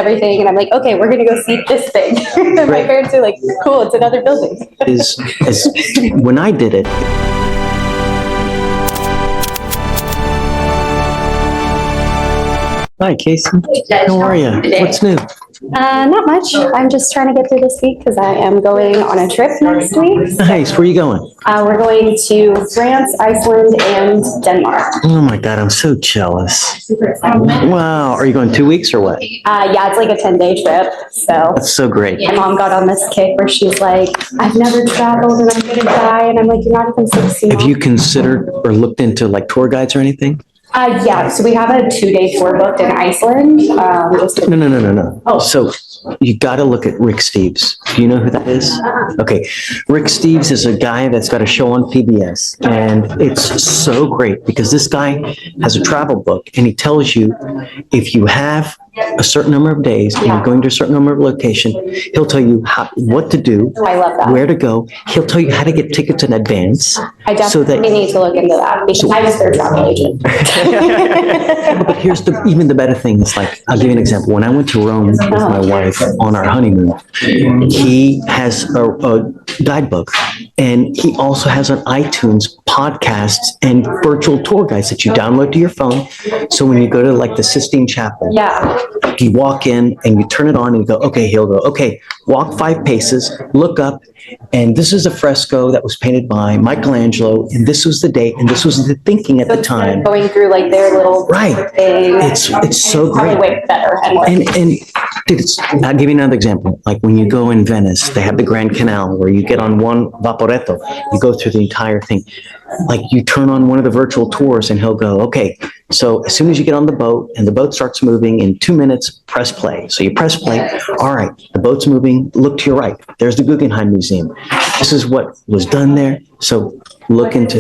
everything, and I'm like, okay, we're gonna go see this thing. And my parents are like, cool, it's another building. When I did it. Hi, Casey. How are you? What's new? Not much. I'm just trying to get through this week because I am going on a trip next week. Nice. Where are you going? We're going to France, Iceland, and Denmark. Oh my God, I'm so jealous. Super excited. Wow. Are you going 2 weeks or what? Yeah, it's like a 10-day trip. So That's so great. my mom got on this kick where she's like, I've never traveled and I'm gonna die. And I'm like, you're not even 16. Have you considered or looked into like tour guides or anything? Yeah, so we have a 2-day tour booked in Iceland. No. Oh. So you got to look at Rick Steves. Do you know who that is? Okay. Rick Steves is a guy that's got a show on PBS, and it's so great because this guy has a travel book, and he tells you if you have a certain number of days and you're going to a certain number of location, he'll tell you what to do, I love that. where to go. He'll tell you how to get tickets in advance. I definitely need to look into that because I was their travel agent. But here's even the better thing is, like, I'll give you an example. When I went to Rome with my wife on our honeymoon, he has a guidebook, and he also has on iTunes podcasts and virtual tour guides that you download to your phone. So when you go to like the Sistine Chapel, you walk in and you turn it on and you go, okay, he'll go, okay, walk 5 paces, look up, and this is a fresco that was painted by Michelangelo, and this was the date, and this was the thinking at the time. Going through like their little thing. It's so great. Way better. And dude, I'll give you another example. Like when you go in Venice, they have the Grand Canal where you get on one vaporetto, you go through the entire thing. Like you turn on one of the virtual tours and he'll go, okay, so as soon as you get on the boat and the boat starts moving in 2 minutes, press play. So you press play. All right, the boat's moving. Look to your right. There's the Guggenheim Museum. This is what was done there. So look into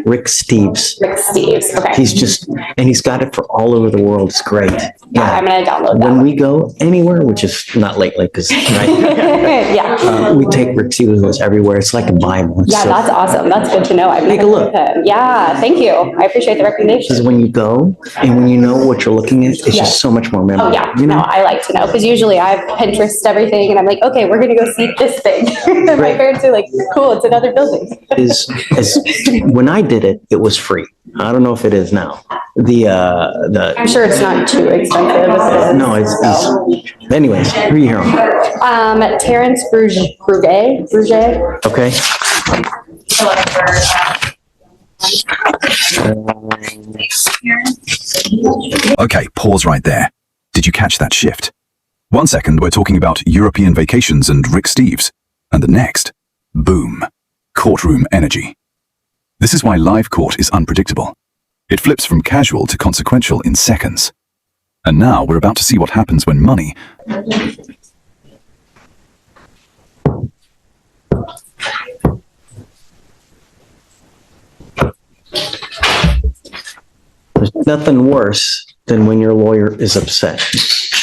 Rick Steves. Rick Steves. Okay. He's got it for all over the world. It's great. Yeah. I'm going to download that. When we go anywhere, which is not lately, because we take Rick Steves everywhere. It's like a Bible. That's awesome. That's good to know. Take a look. Yeah, thank you. I appreciate the recommendation. Because when you go and when you know what you're looking at, it's just so much more memorable. Oh yeah, no, I like to know because usually I Pinterest everything and I'm like, okay, we're gonna go see this thing. And my parents are like, cool, it's another building. When I did it, it was free. I don't know if it is now. I'm sure it's not too expensive. No, it's anyways, who are you here on? Terrence Bruget. Okay. Okay, pause right there. Did you catch that shift? 1 second, we're talking about European vacations and Rick Steves. And the next, boom, courtroom energy. This is why live court is unpredictable. It flips from casual to consequential in seconds. And now we're about to see what happens when money... There's nothing worse than when your lawyer is upset.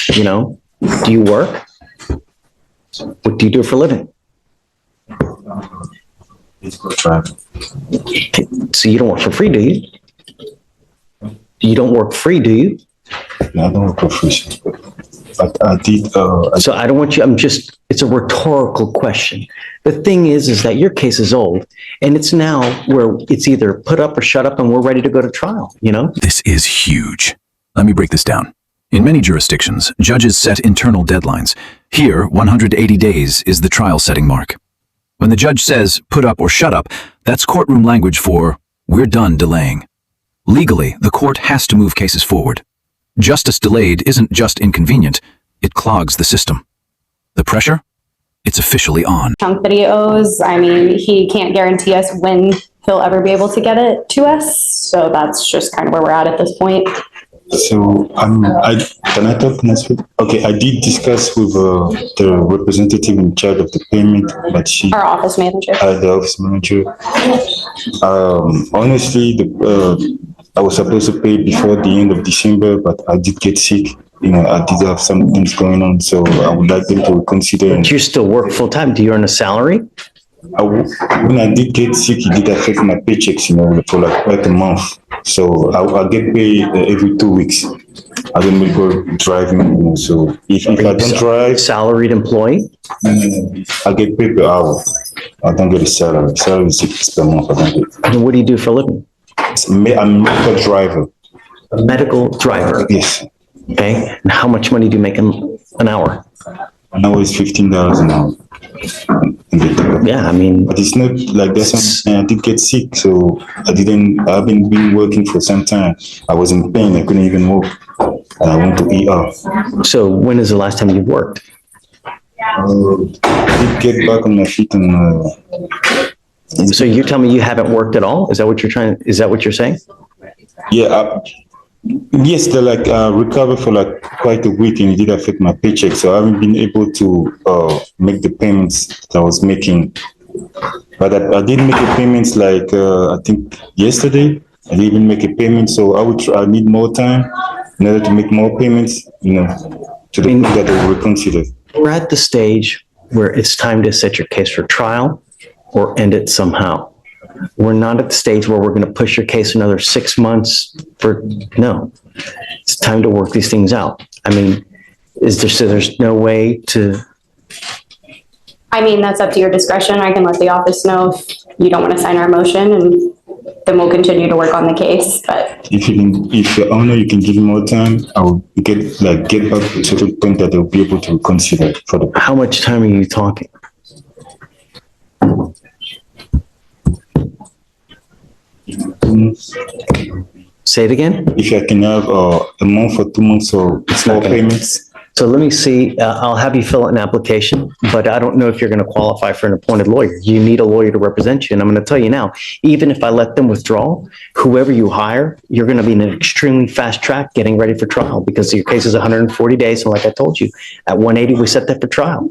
You know? Do you work? What do you do for a living? So you don't work for free, do you? You don't work free, do you? No, I don't work for free. But I did. So I don't want you, it's a rhetorical question. The thing is that your case is old and it's now where it's either put up or shut up and we're ready to go to trial, you know? This is huge. Let me break this down. In many jurisdictions, judges set internal deadlines. Here, 180 days is the trial setting mark. When the judge says, put up or shut up, that's courtroom language for, we're done delaying. Legally, the court has to move cases forward. Justice delayed isn't just inconvenient, it clogs the system. The pressure? It's officially on. Chunk videos, I mean, he can't guarantee us when he'll ever be able to get it to us. So that's just kind of where we're at this point. So can I talk next week? Okay, I did discuss with the representative in charge of the payment, but our office manager. The office manager. Honestly, I was supposed to pay before the end of December, but I did get sick. You know, I did have some things going on, so I would like them to reconsider. Do you still work full time? Do you earn a salary? When I did get sick, it did affect my paychecks, you know, for like quite a month. So I get paid every 2 weeks. I don't make work driving, so if I don't drive, Salaried employee? I get paid per hour. I don't get a salary. Salary is 6 per month. I don't get. And what do you do for a living? I'm a medical driver. A medical driver. Yes. Okay. And how much money do you make an hour? An hour is $15 an hour. Yeah, I mean, But it's not like that's I did get sick, so I've been working for some time. I was in pain, I couldn't even walk. And I went to ER. so when is the last time you worked? I did get back on my feet and So you're telling me you haven't worked at all? Is that what you're saying? yeah, yes, they recovered for like quite a week and it did affect my paycheck. So I haven't been able to make the payments that I was making. But I did make a payments like I think yesterday. I didn't even make a payment, so I need more time in order to make more payments, to the point that they will reconsider. We're at the stage where it's time to set your case for trial or end it somehow. We're not at the stage where we're going to push your case another 6 months no. It's time to work these things out. I mean, there's no way to... I mean, that's up to your discretion. I can let the office know if you don't want to sign our motion, and then we'll continue to work on the case, but. If your honor, you can give me more time, I will get back to the point that they'll be able to consider for the. How much time are you talking? Say it again? If I can have a month or 2 months or 4 payments. So let me see, I'll have you fill out an application, but I don't know if you're going to qualify for an appointed lawyer. You need a lawyer to represent you. And I'm going to tell you now, even if I let them withdraw, whoever you hire, you're going to be in an extremely fast track getting ready for trial because your case is 140 days. And like I told you, at 180, we set that for trial.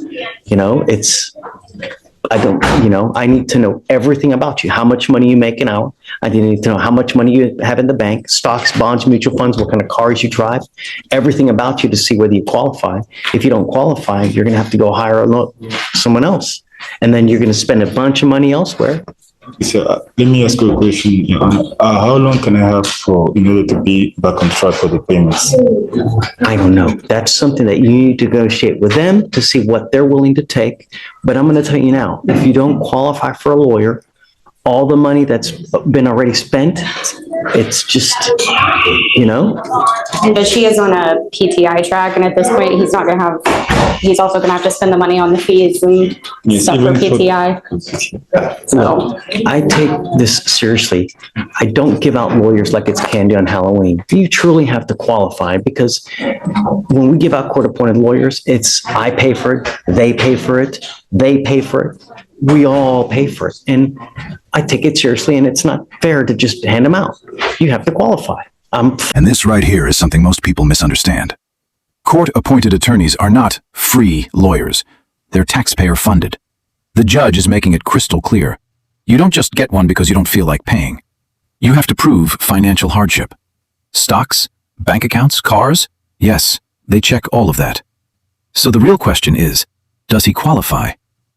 I need to know everything about you, how much money you make an hour. I need to know how much money you have in the bank, stocks, bonds, mutual funds, what kind of cars you drive, everything about you to see whether you qualify. If you don't qualify, you're going to have to go hire someone else. And then you're going to spend a bunch of money elsewhere. So let me ask you a question. How long can I have in order to be back on track for the payments? I don't know. That's something that you need to negotiate with them to see what they're willing to take. But I'm going to tell you now, if you don't qualify for a lawyer, all the money that's been already spent, it's just, But she is on a PTI track, and at this point, he's also going to have to spend the money on the fees and stuff for PTI. So I take this seriously. I don't give out lawyers like it's candy on Halloween. You truly have to qualify because when we give out court-appointed lawyers, it's I pay for it, they pay for it, they pay for it. We all pay for it. And I take it seriously, and it's not fair to just hand them out. You have to qualify. And this right here is something most people misunderstand. Court-appointed attorneys are not free lawyers. They're taxpayer-funded. The judge is making it crystal clear. You don't just get one because you don't feel like paying. You have to prove financial hardship. Stocks, bank accounts, cars? Yes, they check all of that. So the real question is, does he qualify?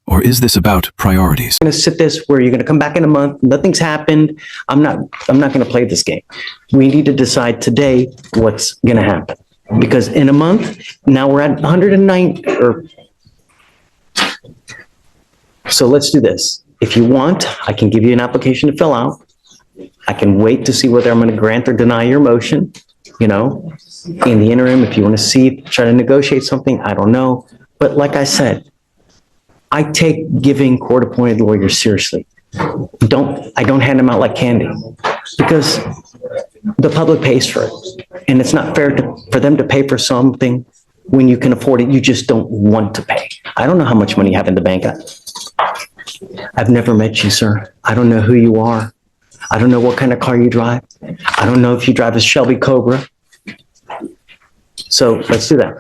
Or is this about priorities? Going to sit this where you're going to come back in a month, nothing's happened. I'm not going to play this game. We need to decide today what's going to happen. Because in a month, now we're at 109 So let's do this. If you want, I can give you an application to fill out. I can wait to see whether I'm going to grant or deny your motion. In the interim, if you want to try to negotiate something, I don't know. But like I said, I take giving court-appointed lawyers seriously. I don't hand them out like candy because the public pays for it. And it's not fair for them to pay for something when you can afford it. You just don't want to pay. I don't know how much money you have in the bank. I've never met you, sir. I don't know who you are. I don't know what kind of car you drive. I don't know if you drive a Shelby Cobra. So let's do that.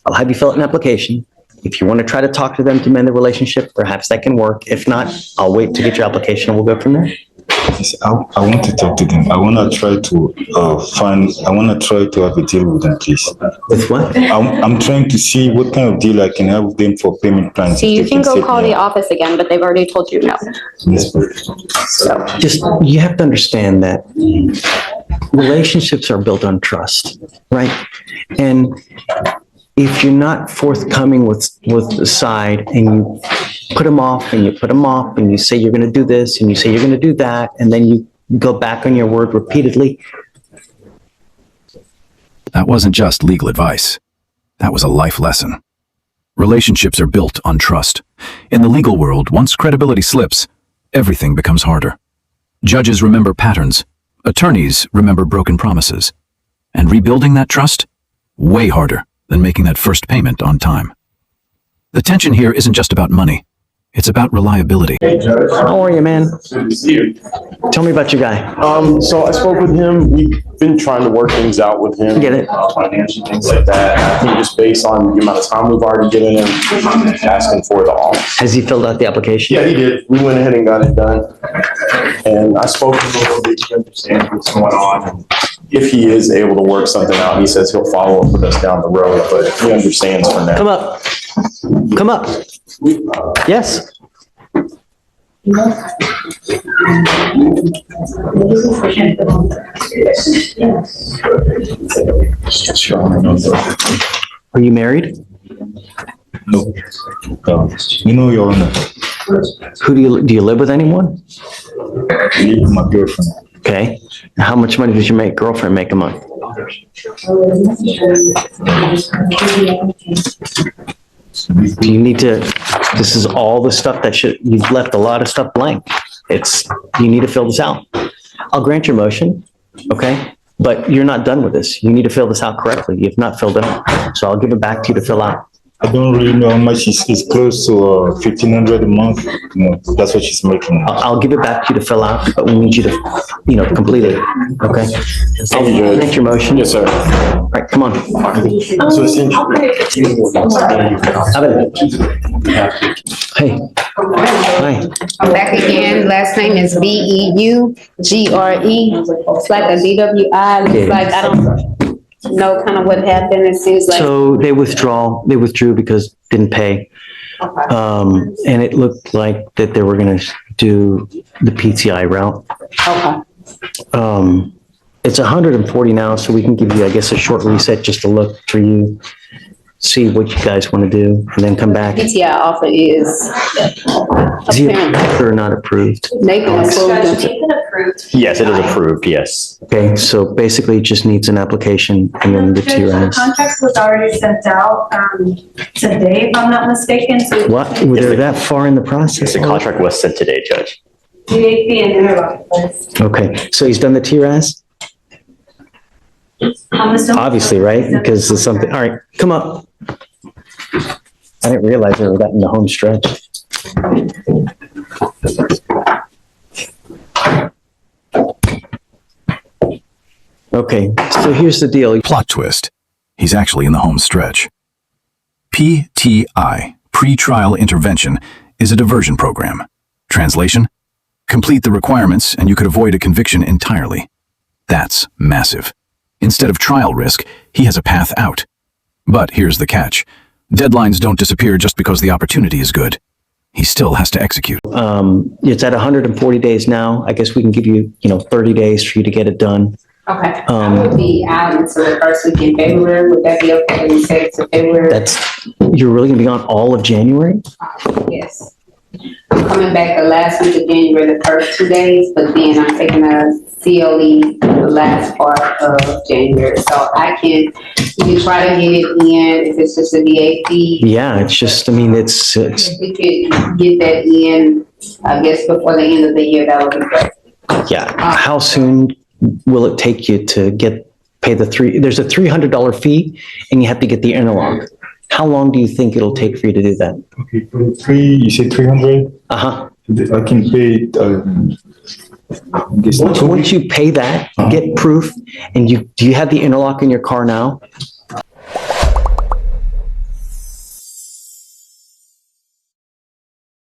I'll have you fill out an application. If you want to try to talk to them to mend the relationship, perhaps that can work. If not, I'll wait to get your application and we'll go from there. Yes, I want to talk to them. I want to try to have a deal with them, please. With what? I'm trying to see what kind of deal I can have with them for payment plans. So you can go call the office again, but they've already told you no. Yes, So Just, you have to understand that relationships are built on trust, right? And if you're not forthcoming with the side and you put them off and you put them off and you say you're going to do this and you say you're going to do that, and then you go back on your word repeatedly. That wasn't just legal advice. That was a life lesson. Relationships are built on trust. In the legal world, once credibility slips, everything becomes harder. Judges remember patterns. Attorneys remember broken promises. And rebuilding that trust? Way harder than making that first payment on time. The tension here isn't just about money. It's about reliability. How are you, man? Good to see you. Tell me about your guy. So I spoke with him. We've been trying to work things out with him. Get it. Financial things like that. I think just based on the amount of time we've already given him, asking for the office. Has he filled out the application? Yeah, he did. We went ahead and got it done. And I spoke with him a little bit to understand what's going on. If he is able to work something out, he says he'll follow up with us down the road, but he understands for now. Come up. Come up. Yes. Are you married? No. Your Honor, Who do you live with anyone? my girlfriend. Okay. How much money does your girlfriend make a month? Do you need to, this is all the stuff you've left a lot of stuff blank. You need to fill this out. I'll grant your motion, okay? But you're not done with this. You need to fill this out correctly. You've not filled it out. So I'll give it back to you to fill out. I don't really know how much it's close to $1,500 a month. That's what she's making. I'll give it back to you to fill out, but we need you to, complete it, okay? I'll grant your motion. Yes, sir. All right, come on. So essentially. Hey. Hi. I'm back again. Last name is Beugre. It's like a DWI. It's like, I don't know kind of what happened. It seems like. So they withdrew because didn't pay. And it looked like that they were gonna do the PTI route. Okay. It's 140 now, so we can give you, I guess, a short reset just to look for you, see what you guys want to do, and then come back. PTI offer is. Is he approved or not approved? Nathan approved. Yes, it is approved, yes. Okay, so basically it just needs an application and then the The TRS. contract was already sent out today, if I'm not mistaken, to What, they're that far in the process? The contract was sent today, Judge. DAP and interlock list. Okay, so he's done the TRS? I'm assuming. Obviously, right? Because it's something, all right, come up. I didn't realize they were that in the home stretch. Okay, so here's the deal. Plot twist. He's actually in the home stretch. PTI, Pre-Trial Intervention, is a diversion program. Translation? Complete the requirements and you could avoid a conviction entirely. That's massive. Instead of trial risk, he has a path out. But here's the catch. Deadlines don't disappear just because the opportunity is good. He still has to execute. It's at 140 days now. I guess we can give you, 30 days for you to get it done. Okay. I will be out until the first week in February. Would that be okay when you say it to February? You're really gonna be on all of January? Yes. I'm coming back the last week of January, the first 2 days, but then I'm taking a COE the last part of January. So you can try to get it in if it's just a DAP. Yeah, it's just, it's, If we could get that in, I guess before the end of the year, that would be great. yeah. How soon will it take you to pay there's a $300 fee and you have to get the interlock. How long do you think it'll take for you to do that? Okay, for you said 300? Uh-huh. I can pay it, I guess Once you pay that, get proof, and do you have the interlock in your car now?